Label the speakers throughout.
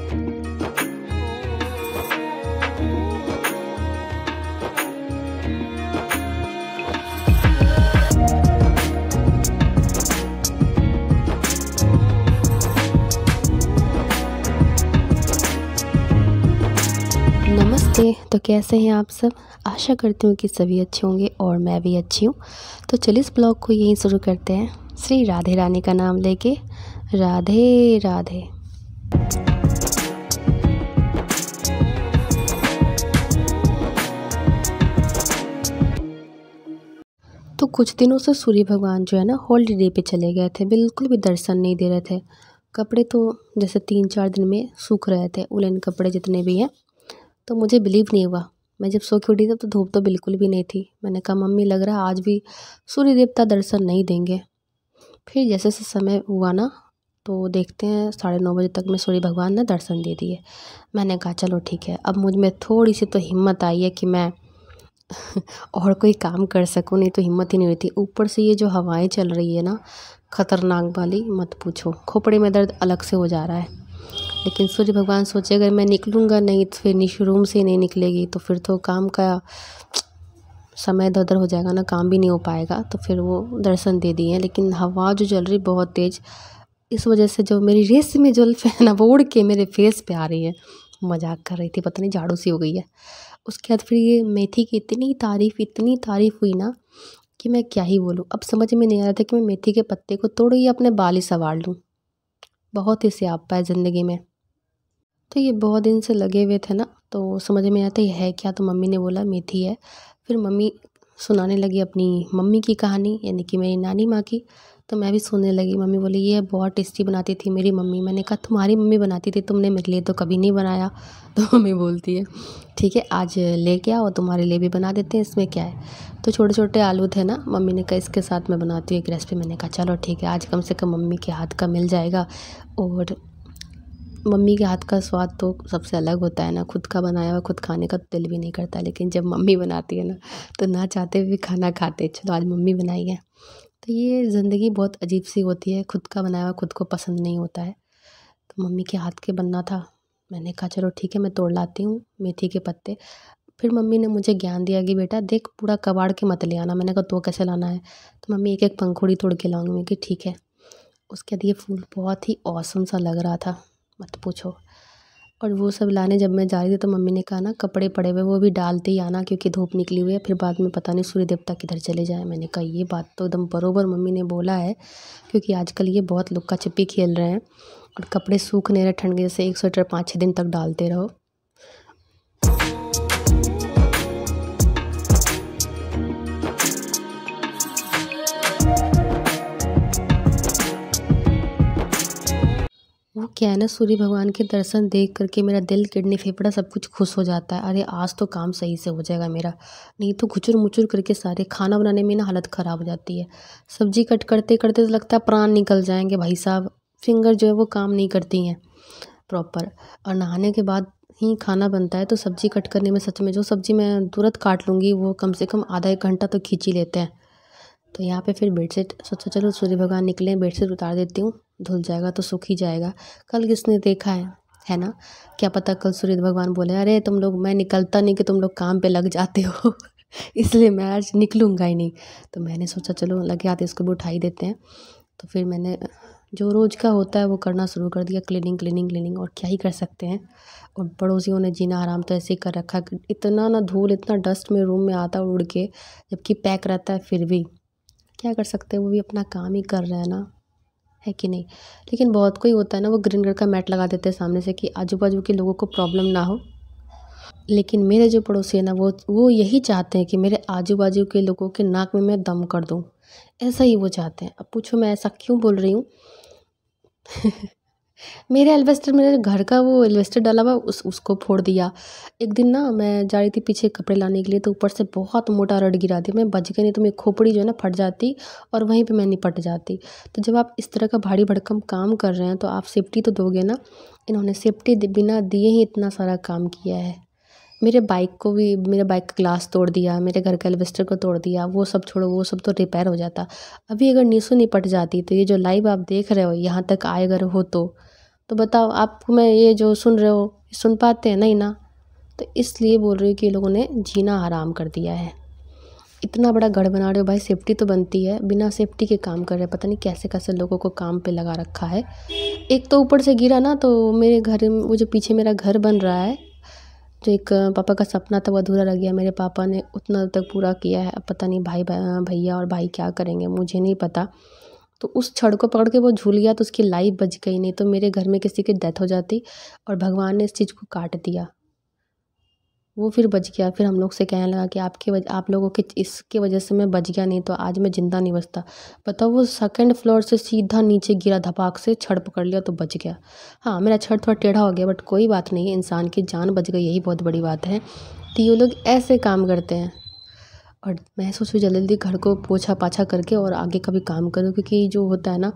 Speaker 1: नमस्ते। तो कैसे हैं आप सब? आशा करती हूँ कि सभी अच्छे होंगे और मैं भी अच्छी हूँ। तो चलिए इस ब्लॉग को यहीं शुरू करते हैं, श्री राधे रानी का नाम लेके। राधे राधे। तो कुछ दिनों से सूर्य भगवान जो है ना हॉलीडे पे चले गए थे, बिल्कुल भी दर्शन नहीं दे रहे थे। कपड़े तो जैसे 3-4 दिन में सूख रहे थे, उलन कपड़े जितने भी हैं। तो मुझे बिलीव नहीं हुआ। मैं जब सो के उठी तब तो धूप तो बिल्कुल भी नहीं थी। मैंने कहा मम्मी लग रहा है आज भी सूर्य देवता दर्शन नहीं देंगे। फिर जैसे जैसे समय हुआ ना, तो देखते हैं 9:30 बजे तक में सूर्य भगवान ने दर्शन दे दिए। मैंने कहा चलो ठीक है, अब मुझ में थोड़ी सी तो हिम्मत आई है कि मैं और कोई काम कर सकूँ, नहीं तो हिम्मत ही नहीं हुई थी। ऊपर से ये जो हवाएं चल रही है ना खतरनाक वाली, मत पूछो, खोपड़े में दर्द अलग से हो जा रहा है। लेकिन सूर्य भगवान सोचे अगर मैं निकलूँगा नहीं तो फिर निश रूम से नहीं निकलेगी, तो फिर तो काम का समय इधर उधर हो जाएगा ना, काम भी नहीं हो पाएगा। तो फिर वो दर्शन दे दिए हैं। लेकिन हवा जो चल रही बहुत तेज़, इस वजह से जो मेरी रेशमी जुल्फ़ है ना वो उड़ के मेरे फेस पे आ रही है। मजाक कर रही थी, पता नहीं झाड़ू सी हो गई है। उसके बाद फिर ये मेथी की इतनी तारीफ़ हुई ना कि मैं क्या ही बोलूँ। अब समझ में नहीं आ रहा था कि मैं मेथी के पत्ते को तोड़ूँ या अपने बाल ही संवार लूँ। बहुत ही स्यापा है ज़िंदगी में। तो ये बहुत दिन से लगे हुए थे ना, तो समझ में आता ये है क्या। तो मम्मी ने बोला मेथी है। फिर मम्मी सुनाने लगी अपनी मम्मी की कहानी, यानी कि मेरी नानी माँ की। तो मैं भी सुनने लगी। मम्मी बोली ये बहुत टेस्टी बनाती थी मेरी मम्मी। मैंने कहा तुम्हारी मम्मी बनाती थी, तुमने मेरे लिए तो कभी नहीं बनाया। तो मम्मी बोलती है ठीक है आज लेके आओ, तुम्हारे लिए भी बना देते हैं, इसमें क्या है। तो छोटे छोटे आलू थे ना, मम्मी ने कहा इसके साथ मैं बनाती हूँ एक रेसिपी। मैंने कहा चलो ठीक है, आज कम से कम मम्मी के हाथ का मिल जाएगा। और मम्मी के हाथ का स्वाद तो सबसे अलग होता है ना। खुद का बनाया हुआ खुद खाने का तो दिल भी नहीं करता, लेकिन जब मम्मी बनाती है ना तो ना चाहते हुए खाना खाते। चलो आज मम्मी बनाई है। तो ये ज़िंदगी बहुत अजीब सी होती है, खुद का बनाया हुआ खुद को पसंद नहीं होता है। तो मम्मी के हाथ के बनना था। मैंने कहा चलो ठीक है, मैं तोड़ लाती हूँ मेथी के पत्ते। फिर मम्मी ने मुझे ज्ञान दिया कि बेटा देख पूरा कबाड़ के मत ले आना। मैंने कहा तो कैसे लाना है। तो मम्मी एक एक पंखुड़ी तोड़ के लाऊंगी। मैं कि ठीक है। उसके बाद ये फूल बहुत ही औसम सा लग रहा था, मत पूछो। और वो सब लाने जब मैं जा रही थी तो मम्मी ने कहा ना कपड़े पड़े हुए वो भी डालते ही आना, क्योंकि धूप निकली हुई है, फिर बाद में पता नहीं सूर्य देवता किधर चले जाए। मैंने कहा ये बात तो एकदम बरोबर मम्मी ने बोला है, क्योंकि आजकल ये बहुत लुक्का छिपी खेल रहे हैं और कपड़े सूख नहीं रहे ठंड के, जैसे एक स्वेटर 5-6 दिन तक डालते रहो। वो क्या है ना, सूर्य भगवान के दर्शन देख करके मेरा दिल, किडनी, फेफड़ा सब कुछ खुश हो जाता है। अरे आज तो काम सही से हो जाएगा मेरा, नहीं तो घुचुर मुचुर करके सारे खाना बनाने में ना हालत ख़राब हो जाती है। सब्जी कट करते करते तो लगता है प्राण निकल जाएंगे भाई साहब। फिंगर जो है वो काम नहीं करती हैं प्रॉपर। और नहाने के बाद ही खाना बनता है, तो सब्जी कट करने में सच में, जो सब्जी मैं तुरंत काट लूँगी वो कम से कम आधा 1 घंटा तो खींच ही लेते हैं। तो यहाँ पे फिर बेडशीट सोचा चलो सूर्य भगवान निकले, बेडशीट उतार देती हूँ, धुल जाएगा तो सूख ही जाएगा। कल किसने देखा है ना। क्या पता कल सूर्य भगवान बोले अरे तुम लोग, मैं निकलता नहीं कि तुम लोग काम पे लग जाते हो इसलिए मैं आज निकलूँगा ही नहीं। तो मैंने सोचा चलो लगे आते इसको भी उठा ही देते हैं। तो फिर मैंने जो रोज़ का होता है वो करना शुरू कर दिया, क्लीनिंग क्लीनिंग क्लीनिंग। और क्या ही कर सकते हैं। और पड़ोसियों ने जीना हराम तो ऐसे ही कर रखा है। इतना ना धूल, इतना डस्ट में रूम में आता है उड़ के, जबकि पैक रहता है, फिर भी क्या कर सकते हैं। वो भी अपना काम ही कर रहे हैं ना, है कि नहीं। लेकिन बहुत कोई होता है ना, वो ग्रीन कलर का मैट लगा देते हैं सामने से कि आजू बाजू के लोगों को प्रॉब्लम ना हो। लेकिन मेरे जो पड़ोसी है ना, वो यही चाहते हैं कि मेरे आजू बाजू के लोगों के नाक में मैं दम कर दूं। ऐसा ही वो चाहते हैं। अब पूछो मैं ऐसा क्यों बोल रही हूँ मेरे एल्वेस्टर, मेरे घर का वो एल्वेस्टर डाला हुआ उसको फोड़ दिया। एक दिन ना मैं जा रही थी पीछे कपड़े लाने के लिए, तो ऊपर से बहुत मोटा रड गिरा दिया। मैं बच गई, नहीं तो मेरी खोपड़ी जो है ना फट जाती और वहीं पे मैं निपट जाती। तो जब आप इस तरह का भारी भरकम काम कर रहे हैं तो आप सेफ्टी तो दोगे ना। इन्होंने सेफ्टी बिना दिए ही इतना सारा काम किया है। मेरे बाइक को भी, मेरे बाइक का ग्लास तोड़ दिया, मेरे घर का एल्वेस्टर को तोड़ दिया। वो सब छोड़ो, वो सब तो रिपेयर हो जाता। अभी अगर नीसू निपट जाती तो ये जो लाइव आप देख रहे हो यहाँ तक आए अगर हो तो तो बताओ आप मैं ये जो सुन रहे हो सुन पाते हैं नहीं ना। तो इसलिए बोल रही हूँ कि ये लोगों ने जीना हराम कर दिया है। इतना बड़ा घर बना रहे हो भाई, सेफ्टी तो बनती है, बिना सेफ्टी के काम कर रहे हैं। पता नहीं कैसे कैसे लोगों को काम पे लगा रखा है। एक तो ऊपर से गिरा ना, तो मेरे घर में वो जो पीछे मेरा घर बन रहा है, जो एक पापा का सपना था वो अधूरा रह गया। मेरे पापा ने उतना तक पूरा किया है, अब पता नहीं भैया और भाई क्या करेंगे मुझे नहीं पता। तो उस छड़ को पकड़ के वो झूल गया तो उसकी लाइफ बच गई, नहीं तो मेरे घर में किसी की डेथ हो जाती। और भगवान ने इस चीज़ को काट दिया, वो फिर बच गया। फिर हम लोग से कहने लगा कि आप लोगों के इसके वजह से मैं बच गया, नहीं तो आज मैं ज़िंदा नहीं बचता। बताओ, वो सेकंड फ्लोर से सीधा नीचे गिरा धपाक से, छड़ पकड़ लिया तो बच गया। हाँ, मेरा छड़ थोड़ा टेढ़ा हो गया बट कोई बात नहीं है, इंसान की जान बच गई, यही बहुत बड़ी बात है। तो ये लोग ऐसे काम करते हैं। और मैं सोचूं जल्दी जल्दी घर को पोछा पाछा करके और आगे का भी काम करूँ, क्योंकि जो होता है ना,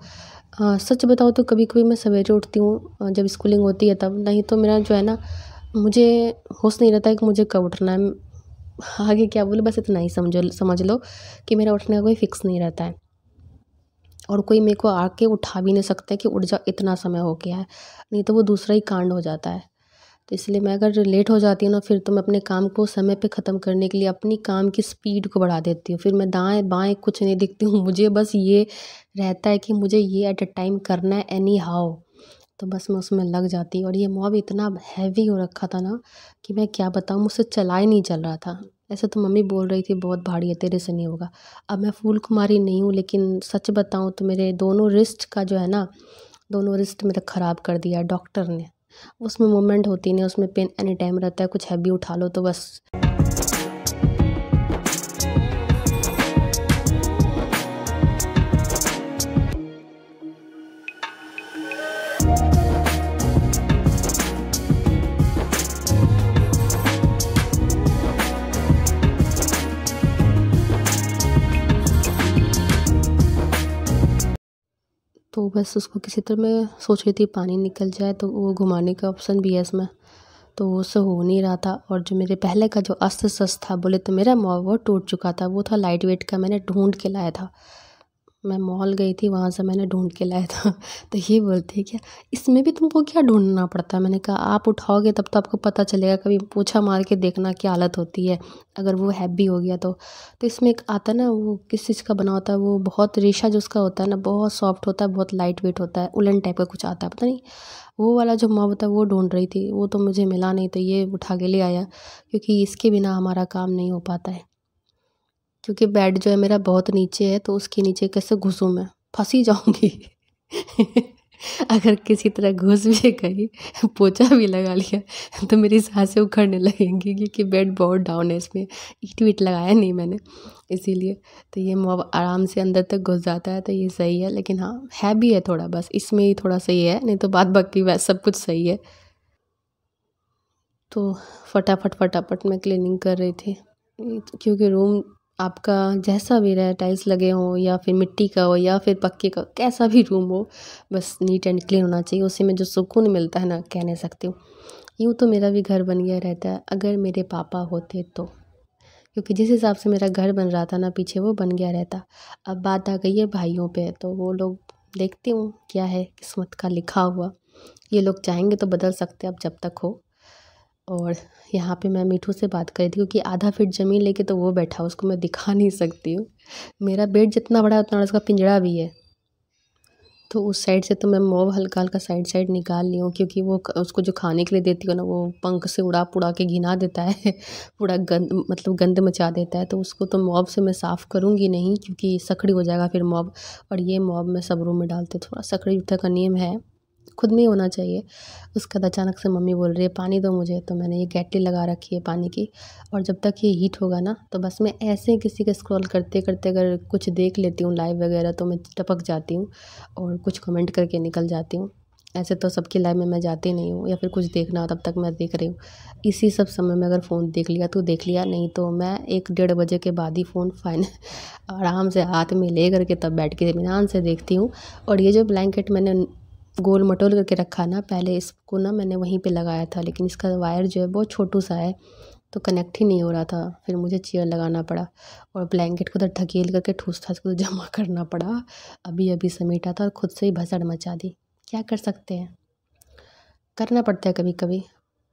Speaker 1: सच बताओ तो कभी कभी मैं सवेरे उठती हूँ जब स्कूलिंग होती है तब, नहीं तो मेरा जो है ना, मुझे होश नहीं रहता है कि मुझे कब उठना है। आगे क्या बोलूँ, बस इतना ही समझ लो कि मेरा उठने का कोई फिक्स नहीं रहता है। और कोई मेरे को आके उठा भी नहीं सकता है कि उठ जा, इतना समय हो गया है, नहीं तो वो दूसरा ही कांड हो जाता है। तो इसलिए मैं अगर लेट हो जाती हूँ ना, फिर तो मैं अपने काम को समय पे ख़त्म करने के लिए अपनी काम की स्पीड को बढ़ा देती हूँ। फिर मैं दाएं बाएं कुछ नहीं देखती हूँ, मुझे बस ये रहता है कि मुझे ये एट अ टाइम करना है एनी हाउ। तो बस मैं उसमें लग जाती। और ये मॉब इतना हैवी हो रखा था ना कि मैं क्या बताऊँ, मुझसे चला ही नहीं चल रहा था। ऐसे तो मम्मी बोल रही थी बहुत भारी है, तेरे से नहीं होगा। अब मैं फूल कुमारी नहीं हूँ, लेकिन सच बताऊँ तो मेरे दोनों रिस्ट का जो है ना, दोनों रिस्ट मेरा ख़राब कर दिया डॉक्टर ने। उसमें मूवमेंट होती नहीं, उसमें पेन एनी टाइम रहता है, कुछ हैवी उठा लो तो बस। तो बस उसको किसी तरह मैं सोच रही थी पानी निकल जाए, तो वो घुमाने का ऑप्शन भी है इसमें, तो उससे हो नहीं रहा था। और जो मेरे पहले का जो अस्त्र शस्त्र था, बोले तो मेरा वो टूट चुका था, वो था लाइट वेट का, मैंने ढूंढ के लाया था। मैं मॉल गई थी, वहाँ से मैंने ढूंढ के लाया था। तो ये बोलते हैं क्या, इसमें भी तुमको क्या ढूंढना पड़ता है। मैंने कहा आप उठाओगे तब तो आपको पता चलेगा, कभी पोछा मार के देखना क्या हालत होती है अगर वो हैवी हो गया तो इसमें एक आता है ना, वो किस चीज़ का बना होता है, वो बहुत रेशा जो उसका होता है ना, बहुत सॉफ्ट होता है, बहुत लाइट वेट होता है, उलन टाइप का कुछ आता है, पता नहीं। वो वाला जो मॉब होता है वो ढूंढ रही थी, वो तो मुझे मिला नहीं, तो ये उठा के ले आया, क्योंकि इसके बिना हमारा काम नहीं हो पाता है। क्योंकि बेड जो है मेरा बहुत नीचे है, तो उसके नीचे कैसे घुसूँ मैं, फंस ही जाऊँगी। अगर किसी तरह घुस भी गई, पोछा भी लगा लिया, तो मेरी सांसें उखड़ने लगेंगी, क्योंकि बेड बहुत डाउन है, इसमें ईंट वीट लगाया नहीं मैंने, इसीलिए। तो ये मॉब आराम से अंदर तक घुस जाता है, तो ये सही है। लेकिन हाँ, है भी है थोड़ा, बस इसमें ही थोड़ा सही है, नहीं तो बात बाकी वैसे सब कुछ सही है। तो फटाफट फटाफट मैं क्लीनिंग कर रही थी, क्योंकि रूम आपका जैसा भी रहे, टाइल्स लगे हों या फिर मिट्टी का हो या फिर पक्के का, कैसा भी रूम हो, बस नीट एंड क्लीन होना चाहिए। उसी में जो सुकून मिलता है ना, कह नहीं सकती हूँ। यूँ तो मेरा भी घर बन गया रहता है अगर मेरे पापा होते तो, क्योंकि जिस हिसाब से मेरा घर बन रहा था ना पीछे, वो बन गया रहता। अब बात आ गई है भाइयों पे, तो वो लोग देखती हूँ क्या है किस्मत का लिखा हुआ। ये लोग चाहेंगे तो बदल सकते, अब जब तक हो। और यहाँ पे मैं मीठू से बात कर रही थी, क्योंकि आधा फीट ज़मीन लेके तो वो बैठा, उसको मैं दिखा नहीं सकती हूँ। मेरा बेड जितना बड़ा है उतना उसका पिंजड़ा भी है। तो उस साइड से तो मैं मॉब हल्का हल्का साइड साइड निकाल ली हूँ, क्योंकि वो उसको जो खाने के लिए देती हूँ ना, वो पंख से उड़ा पुड़ा के घिना देता है। पूरा गंद, मतलब गंद मचा देता है। तो उसको तो मॉब से मैं साफ़ करूँगी नहीं, क्योंकि सखड़ी हो जाएगा फिर मॉब। और ये मॉब मैं सब रूम में डालती हूँ, थोड़ा सखड़ी जूठा का नियम है, खुद में ही होना चाहिए। उसके बाद अचानक से मम्मी बोल रही है पानी दो मुझे, तो मैंने ये केटली लगा रखी है पानी की। और जब तक ये हीट होगा ना, तो बस मैं ऐसे किसी का स्क्रॉल करते करते अगर कुछ देख लेती हूँ लाइव वगैरह, तो मैं टपक जाती हूँ और कुछ कमेंट करके निकल जाती हूँ। ऐसे तो सबकी लाइव में मैं जाती नहीं हूँ, या फिर कुछ देखना हो तब तक मैं देख रही हूँ। इसी सब समय में अगर फ़ोन देख लिया तो देख लिया, नहीं तो मैं 1-1:30 बजे के बाद ही फ़ोन फाइन आराम से हाथ में ले करके तब बैठ के इत्मीनान से देखती हूँ। और ये जो ब्लैंकेट मैंने गोल मटोल करके रखा ना, पहले इसको ना मैंने वहीं पे लगाया था, लेकिन इसका वायर जो है बहुत छोटू सा है, तो कनेक्ट ही नहीं हो रहा था। फिर मुझे चेयर लगाना पड़ा और ब्लैंकेट को उधर ढकेल करके ठूस ठास को जमा करना पड़ा। अभी अभी समेटा था और खुद से ही भसड़ मचा दी, क्या कर सकते हैं। करना पड़ता है कभी कभी।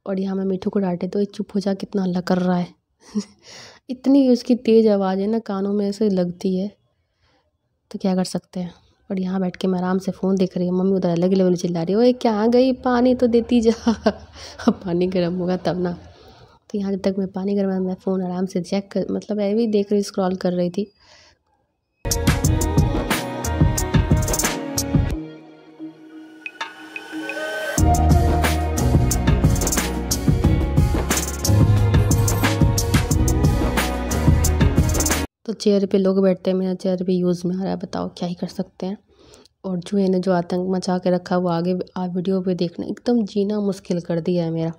Speaker 1: और यहाँ मैं मीठू को डांटे तो ये चुप हो जा, कितना हल्ला कर रहा है। इतनी उसकी तेज़ आवाज़ है ना, कानों में ऐसे लगती है, तो क्या कर सकते हैं। और यहाँ बैठ के मैं आराम से फ़ोन देख रही हूँ, मम्मी उधर अलग लेवल चिल्ला रही है, ओए क्या गई, पानी तो देती जा। अब पानी गर्म होगा तब ना। तो यहाँ जब तक मैं पानी गर्म, मैं फ़ोन आराम से चेक कर, मतलब ऐसे ही देख रही, स्क्रॉल कर रही थी। तो चेयर पे लोग बैठते हैं, मेरा चेयर भी यूज़ में आ रहा है, बताओ क्या ही कर सकते हैं। और चूहे ने जो आतंक मचा के रखा वो आगे आप वीडियो पे देखना, एकदम जीना मुश्किल कर दिया है मेरा।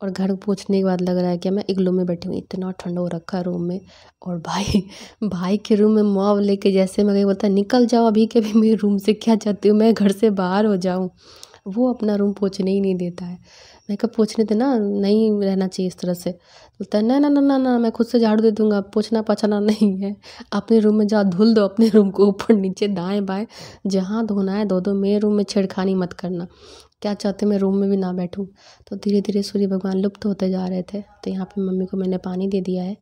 Speaker 1: और घर पहुँचने के बाद लग रहा है कि मैं इग्लू में बैठी हूँ, इतना ठंडा हो रखा है रूम में। और भाई भाई के रूम में मॉब लेके जैसे मैं गई, बोलता निकल जाओ अभी के भी मेरे रूम से, क्या चाहती हूँ मैं घर से बाहर हो जाऊँ। वो अपना रूम पोंछने ही नहीं देता है। मैं कहा पोंछने देना, नहीं रहना चाहिए इस तरह से। बोलता है ना ना ना ना ना, मैं खुद से झाड़ू दे दूँगा, पोंछना पाछना नहीं है। अपने रूम में जाओ धुल दो अपने रूम को, ऊपर नीचे दाएँ बाएँ जहाँ धोना है धो दो, मेरे रूम में छेड़खानी मत करना। क्या चाहते मैं रूम में भी ना बैठूँ। तो धीरे धीरे सूर्य भगवान लुप्त होते जा रहे थे। तो यहाँ पे मम्मी को मैंने पानी दे दिया है,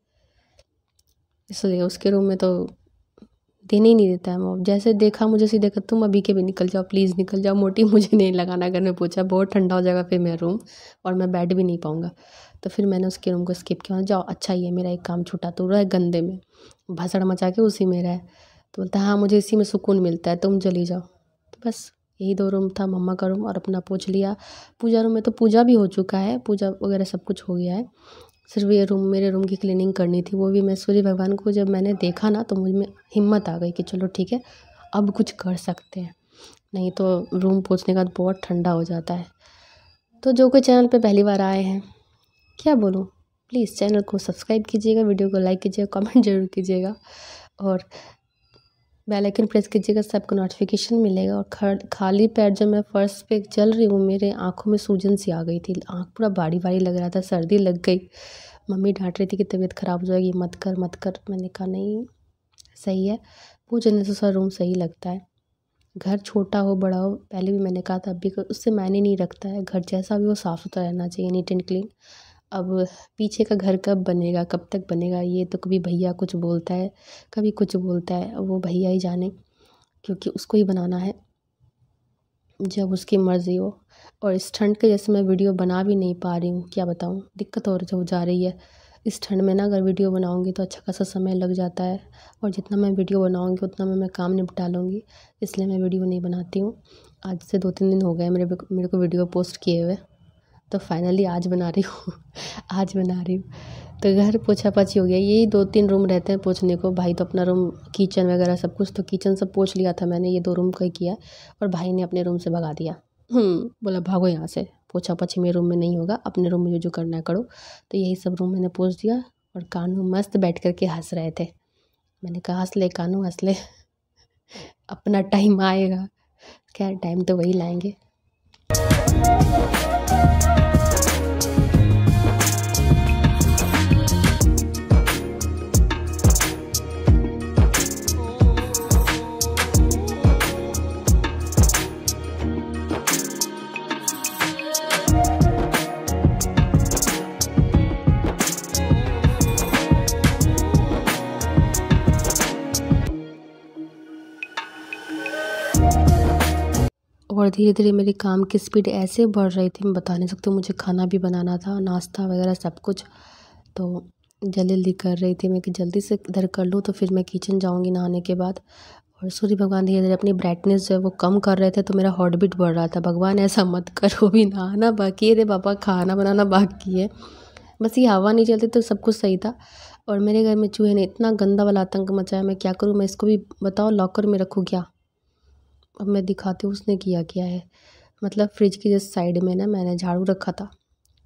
Speaker 1: इसलिए उसके रूम में तो देने ही नहीं देता है वो। जैसे देखा मुझे सीधे कहा तुम अभी के भी निकल जाओ, प्लीज़ निकल जाओ, मोटी मुझे नहीं लगाना। अगर मैं पूछा बहुत ठंडा हो जाएगा फिर मेरा रूम, और मैं बैठ भी नहीं पाऊँगा। तो फिर मैंने उसके रूम को स्किप किया, जाओ अच्छा ही है, मेरा एक काम छूटा, तू रह गंदे में, भसड़ मचा के उसी में रह। तो बोलता है हाँ मुझे इसी में सुकून मिलता है, तुम चली जाओ। तो बस यही 2 रूम था, मम्मा का रूम और अपना पोंछ लिया। पूजा रूम में तो पूजा भी हो चुका है, पूजा वगैरह सब कुछ हो गया है। सिर्फ ये रूम, मेरे रूम की क्लीनिंग करनी थी, वो भी मैं सूर्य भगवान को जब मैंने देखा ना तो मुझ में हिम्मत आ गई कि चलो ठीक है अब कुछ कर सकते हैं, नहीं तो रूम पोंछने के बाद बहुत ठंडा हो जाता है। तो जो कोई चैनल पे पहली बार आए हैं, क्या बोलूँ, प्लीज़ चैनल को सब्सक्राइब कीजिएगा, वीडियो को लाइक कीजिएगा, कमेंट ज़रूर कीजिएगा और बेल आइकन प्रेस कीजिएगा, सबको नोटिफिकेशन मिलेगा। और खाली पैर जब मैं फर्श पे चल रही हूँ, मेरे आँखों में सूजन सी आ गई थी, आँख पूरा भारी भारी लग रहा था, सर्दी लग गई। मम्मी डांट रही थी कि तबीयत ख़राब हो जाएगी, मत कर मत कर। मैंने कहा नहीं सही है, पूजने से रूम सही लगता है। घर छोटा हो बड़ा हो, पहले भी मैंने कहा था, अब भी उससे मायने नहीं रखता है, घर जैसा भी वो साफ़ सुथरा रहना चाहिए, नीट एंड क्लीन। अब पीछे का घर कब बनेगा, कब तक बनेगा, ये तो कभी भैया कुछ बोलता है, कभी कुछ बोलता है, वो भैया ही जाने, क्योंकि उसको ही बनाना है जब उसकी मर्ज़ी हो। और इस ठंड के जैसे मैं वीडियो बना भी नहीं पा रही हूँ, क्या बताऊँ, दिक्कत और हो जा रही है। इस ठंड में ना अगर वीडियो बनाऊँगी तो अच्छा खासा समय लग जाता है, और जितना मैं वीडियो बनाऊँगी उतना मैं काम निपटा लूँगी, इसलिए मैं वीडियो नहीं बनाती हूँ। आज से 2-3 दिन हो गए मेरे को वीडियो पोस्ट किए हुए, तो फाइनली आज बना रही हूँ। आज बना रही हूँ। तो घर पोछा पाछी हो गया, यही 2-3 रूम रहते हैं पोछने को। भाई तो अपना रूम, किचन वगैरह सब कुछ, तो किचन सब पोछ लिया था मैंने, ये 2 रूम का ही किया। और भाई ने अपने रूम से भगा दिया, बोला भागो यहाँ से, पोछा पाछी मेरे रूम में नहीं होगा, अपने रूम में जो जो करना है करो। तो यही सब रूम मैंने पोछ दिया। और कानू मस्त बैठ कर के हंस रहे थे। मैंने कहा हंस ले कानू हंस ले, अपना टाइम आएगा, क्या टाइम तो वही लाएंगे। और धीरे धीरे मेरे काम की स्पीड ऐसे बढ़ रही थी, मैं बता नहीं सकती हूँ। मुझे खाना भी बनाना था, नाश्ता वगैरह सब कुछ, तो जल्दी जल्दी कर रही थी मैं कि जल्दी से इधर कर लूँ तो फिर मैं किचन जाऊँगी नहाने के बाद। और सूर्य भगवान धीरे धीरे अपनी ब्राइटनेस जो है वो कम कर रहे थे, तो मेरा हार्ट बीट बढ़ रहा था, भगवान ऐसा मत करो, भी नहाना बाकी है रे बाबा, खाना बनाना बाकी है, बस ये हवा नहीं चलती तो सब कुछ सही था। और मेरे घर में चूहे ने इतना गंदा वाला आतंक मचाया, मैं क्या करूँ, मैं इसको भी बताओ लॉकर में रखूँ क्या। अब मैं दिखाती हूँ उसने किया है। मतलब फ्रिज की जस्ट साइड में ना मैंने झाड़ू रखा था,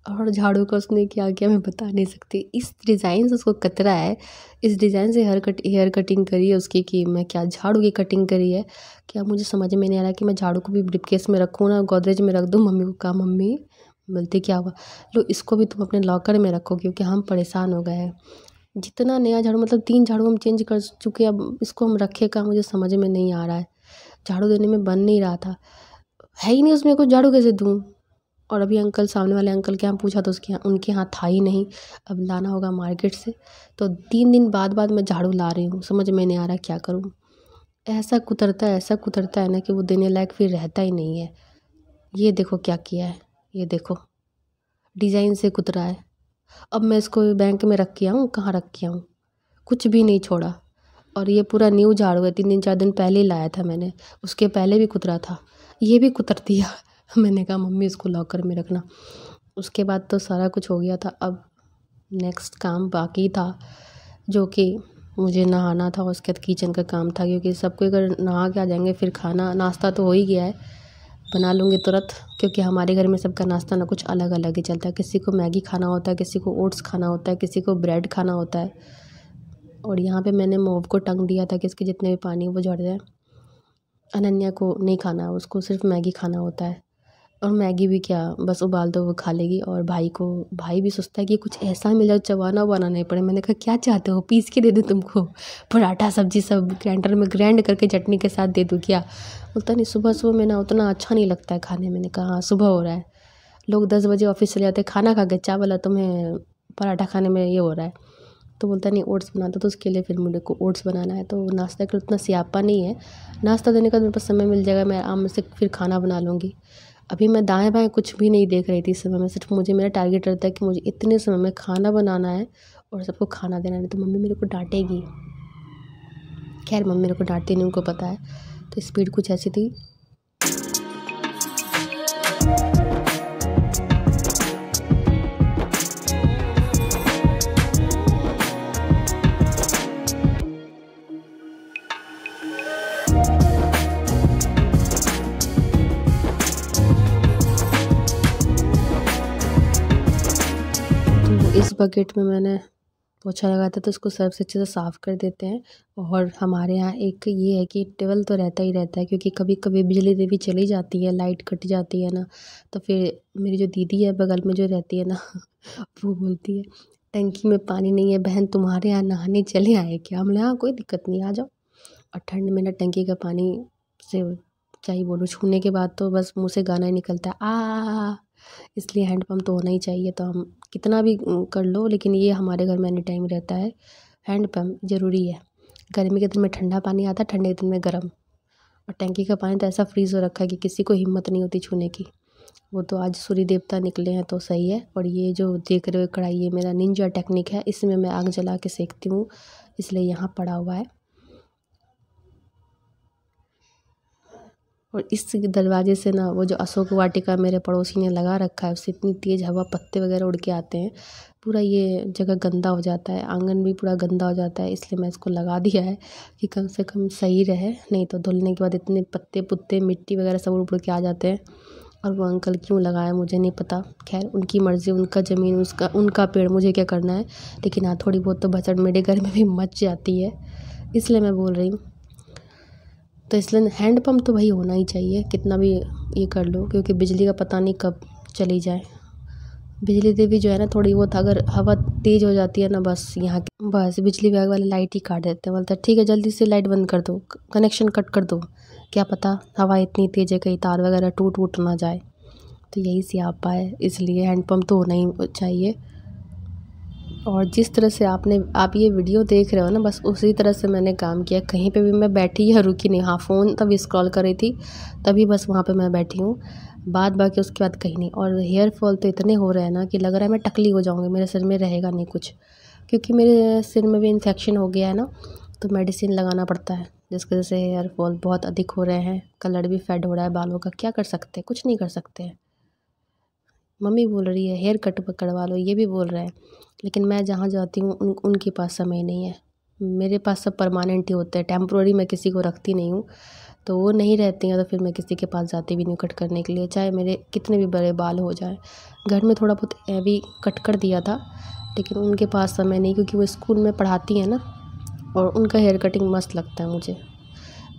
Speaker 1: और झाड़ू का उसने क्या किया मैं बता नहीं सकती। इस डिज़ाइन से उसको कतरा है, इस डिज़ाइन से हेयर कटिंग करी है उसकी, कि मैं क्या झाड़ू की कटिंग करी है क्या, मुझे समझ में नहीं आ रहा कि मैं झाड़ू को भी ब्रीफकेस में रखूँ ना गोदरेज में रख दूँ। मम्मी को कहा, मम्मी बोलती क्या हुआ, लो इसको भी तुम अपने लॉकर में रखो, क्योंकि हम परेशान हो गए हैं। जितना नया झाड़ू, मतलब 3 झाड़ू हम चेंज कर चुके, अब इसको हम रखे कहाँ, मुझे समझ में नहीं आ रहा है। झाड़ू देने में बन नहीं रहा था, है ही नहीं उसमें कुछ, झाड़ू कैसे दूँ। और अभी अंकल, सामने वाले अंकल के यहाँ पूछा तो उनके यहाँ था ही नहीं। अब लाना होगा मार्केट से। तो 3 दिन बाद मैं झाड़ू ला रही हूँ, समझ में नहीं आ रहा क्या करूँ। ऐसा कुतरता है ना कि वो देने लायक फिर रहता ही नहीं है। ये देखो क्या किया है, ये देखो डिज़ाइन से कुतरा है। अब मैं इसको बैंक में रख के आऊँ, कहाँ रख के आऊँ, कुछ भी नहीं छोड़ा। और ये पूरा न्यू झाड़ू है, 3 दिन 4 दिन पहले ही लाया था मैंने, उसके पहले भी कुतरा था, ये भी कुतर दिया। मैंने कहा मम्मी इसको लॉकर में रखना। उसके बाद तो सारा कुछ हो गया था। अब नेक्स्ट काम बाकी था, जो कि मुझे नहाना था, उसके बाद किचन का काम था, क्योंकि सबको अगर नहा के आ जाएंगे फिर खाना नाश्ता तो हो ही गया है, बना लूँगी तुरंत। क्योंकि हमारे घर में सबका नाश्ता ना कुछ अलग अलग ही चलता है। किसी को मैगी खाना होता है, किसी को ओट्स खाना होता है, किसी को ब्रेड खाना होता है। और यहाँ पे मैंने मोव को टंग दिया था कि इसके जितने भी पानी वो झड़ जाए। अनन्या को नहीं खाना है, उसको सिर्फ मैगी खाना होता है। और मैगी भी क्या, बस उबाल दो वो खा लेगी। और भाई भी सोचता है कि कुछ ऐसा मिल जाए चबाना उबाना नहीं पड़े। मैंने कहा क्या चाहते हो, पीस के दे दूँ तुमको, पराठा सब्जी सब ग्राइंडर में ग्राइंड करके चटनी के साथ दे दूँ क्या। बोलता नहीं, सुबह सुबह में ना उतना अच्छा नहीं लगता है खाने। मैंने कहा हाँ सुबह हो रहा है, लोग 10 बजे ऑफिस चले जाते हैं, खाना खा के चावल है, तुम्हें पराठा खाने में ये हो रहा है। तो बोलता नहीं ओट्स बना दो, तो उसके लिए फिर मुझे को ओट्स बनाना है। तो नाश्ता का उतना सियापा नहीं है, नाश्ता देने का मेरे पास समय मिल जाएगा, मैं आराम से फिर खाना बना लूँगी। अभी मैं दाएं बाएं कुछ भी नहीं देख रही थी इस समय में, सिर्फ मुझे मेरा टारगेट रहता है कि मुझे इतने समय में खाना बनाना है और सबको खाना देना है। तो मम्मी मेरे को डांटेगी। खैर मम्मी मेरे को डांटती नहीं, उनको पता है। तो स्पीड कुछ ऐसी थी। तो इस बकेट में मैंने पोछा लगाया था, तो उसको सर्फ से अच्छे से साफ़ कर देते हैं। और हमारे यहाँ एक ये है कि टेबल तो रहता ही रहता है, क्योंकि कभी कभी बिजली देवी चली जाती है, लाइट कट जाती है ना, तो फिर मेरी जो दीदी है बगल में जो रहती है ना वो बोलती है टंकी में पानी नहीं है बहन, तुम्हारे यहाँ नहाने चले आए क्या। हमने हाँ कोई दिक्कत नहीं, आ जाओ। और ठंड में ना टंकी का पानी से क्या ही बोलूँ, छूने के बाद तो बस मुँह से गाना ही निकलता है आ। इसलिए हैंडपम्प तो होना ही चाहिए। तो हम कितना भी कर लो, लेकिन ये हमारे घर में एनी टाइम रहता है, हैंडपम्प ज़रूरी है। गर्मी के दिन में ठंडा पानी आता है, ठंडे के दिन में गर्म। और टंकी का पानी तो ऐसा फ्रीज़ हो रखा है कि किसी को हिम्मत नहीं होती छूने की। वो तो आज सूर्य देवता निकले हैं तो सही है। और ये जो देख रहे हो कढ़ाई, ये मेरा निंजा टेक्निक है, इसमें मैं आग जला के सेकती हूँ, इसलिए यहाँ पड़ा हुआ है। और इस दरवाजे से ना वो जो अशोक वाटिका मेरे पड़ोसी ने लगा रखा है, उससे इतनी तेज़ हवा, पत्ते वगैरह उड़ के आते हैं, पूरा ये जगह गंदा हो जाता है, आंगन भी पूरा गंदा हो जाता है। इसलिए मैं इसको लगा दिया है कि कम से कम सही रहे, नहीं तो धुलने के बाद इतने पत्ते पुत्ते मिट्टी वगैरह सब उड़ के आ जाते हैं। और वो अंकल क्यों लगाया मुझे नहीं पता, खैर उनकी मर्ज़ी, उनका ज़मीन, उनका पेड़, मुझे क्या करना है। लेकिन हाँ थोड़ी बहुत तो बचत मेरे घर में भी मच जाती है, इसलिए मैं बोल रही हूँ। तो इसलिए हैंडपम्प तो भाई होना ही चाहिए, कितना भी ये कर लो, क्योंकि बिजली का पता नहीं कब चली जाए। बिजली देवी जो है ना, थोड़ी बहुत अगर हवा तेज़ हो जाती है ना, बस यहाँ के बस बिजली विभाग वाले लाइट ही काट देते हैं। बोलते हैं ठीक है जल्दी से लाइट बंद कर दो, कनेक्शन कट कर दो, क्या पता हवा इतनी तेज़ है कहीं तार वगैरह टूट ना जाए। तो यही सियापा है, इसलिए हैंडपम्प तो होना ही चाहिए। और जिस तरह से आप ये वीडियो देख रहे हो ना, बस उसी तरह से मैंने काम किया। कहीं पे भी मैं बैठी या रुकी नहीं, हाँ फ़ोन तभी स्क्रॉल कर रही थी, तभी बस वहाँ पे मैं बैठी हूँ, बाद बाकी उसके बाद कहीं नहीं। और हेयर फॉल तो इतने हो रहे हैं ना कि लग रहा है मैं टकली हो जाऊँगी, मेरे सिर में रहेगा नहीं कुछ, क्योंकि मेरे सिर में भी इन्फेक्शन हो गया है ना, तो मेडिसिन लगाना पड़ता है, जिसकी वजह से हेयर फॉल बहुत अधिक हो रहे हैं, कलर भी फेड हो रहा है बालों का। क्या कर सकते हैं, कुछ नहीं कर सकते हैं। मम्मी बोल रही है हेयर कट करवा लो, ये भी बोल रहे हैं, लेकिन मैं जहाँ जाती हूँ उनके पास समय नहीं है। मेरे पास सब परमानेंट ही होते हैं, टेम्प्रोरी मैं किसी को रखती नहीं हूँ। तो वो नहीं रहती हैं तो फिर मैं किसी के पास जाती भी नहीं कट करने के लिए, चाहे मेरे कितने भी बड़े बाल हो जाए। घर में थोड़ा बहुत हैवी कट कर दिया था, लेकिन उनके पास समय नहीं, क्योंकि वो स्कूल में पढ़ाती हैं ना, और उनका हेयर कटिंग मस्त लगता है मुझे।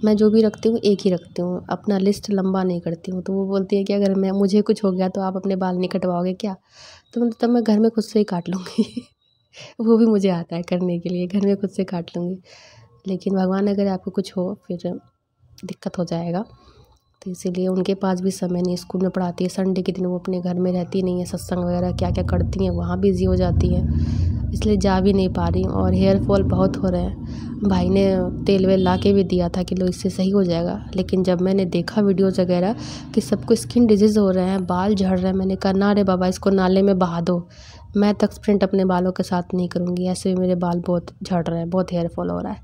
Speaker 1: मैं जो भी रखती हूँ एक ही रखती हूँ, अपना लिस्ट लंबा नहीं करती हूँ। तो वो बोलती है कि अगर मुझे कुछ हो गया तो आप अपने बाल नहीं कटवाओगे क्या। तो तब मैं घर में खुद से ही काट लूँगी वो भी मुझे आता है करने के लिए, घर में खुद से काट लूँगी। लेकिन भगवान अगर आपको कुछ हो फिर दिक्कत हो जाएगा। तो इसीलिए उनके पास भी समय नहीं, स्कूल में पढ़ाती है, संडे के दिन वो अपने घर में रहती नहीं है, सत्संग वगैरह क्या क्या करती हैं वहाँ बिज़ी हो जाती हैं, इसलिए जा भी नहीं पा रही हूँ। और हेयर फॉल बहुत हो रहे हैं। भाई ने तेल वेल ला के भी दिया था कि लो इससे सही हो जाएगा, लेकिन जब मैंने देखा वीडियोज़ वगैरह कि सबको स्किन डिजीज़ हो रहे हैं, बाल झड़ रहे हैं, मैंने कहा ना रे बाबा, इसको नाले में बहा दो। मैं तक स्प्रिंट अपने बालों के साथ नहीं करूँगी, ऐसे भी मेरे बाल बहुत झड़ रहे हैं, बहुत हेयर फॉल हो रहा है।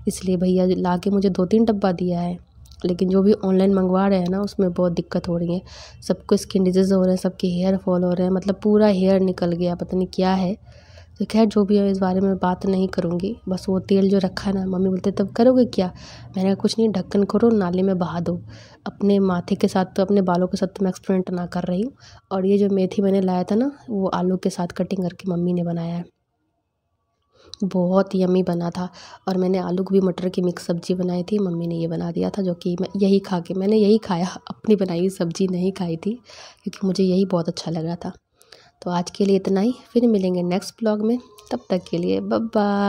Speaker 1: इसलिए भैया ला के मुझे 2-3 डब्बा दिया है, लेकिन जो भी ऑनलाइन मंगवा रहे हैं ना उसमें बहुत दिक्कत हो रही है। सबको स्किन डिजीज़ हो रहे हैं, सबके हेयर फॉल हो रहे हैं, मतलब पूरा हेयर निकल गया, पता नहीं क्या है। तो खैर जो भी है, इस बारे में बात नहीं करूँगी। बस वो तेल जो रखा है ना, मम्मी बोलते तब करोगे क्या? मैंने कहा कुछ नहीं, ढक्कन खोलो, नाले में बहा दो। अपने माथे के साथ तो, अपने बालों के साथ तो मैं एक्सपेरिमेंट ना कर रही हूँ। और ये जो मेथी मैंने लाया था ना, वो आलू के साथ कटिंग करके मम्मी ने बनाया है, बहुत यम्मी बना था। और मैंने आलू गोभी मटर की मिक्स सब्ज़ी बनाई थी, मम्मी ने ये बना दिया था, जो कि मैंने यही खाया, अपनी बनाई हुई सब्ज़ी नहीं खाई थी, क्योंकि मुझे यही बहुत अच्छा लग रहा था। तो आज के लिए इतना ही, फिर मिलेंगे नेक्स्ट ब्लॉग में, तब तक के लिए बाय बाय।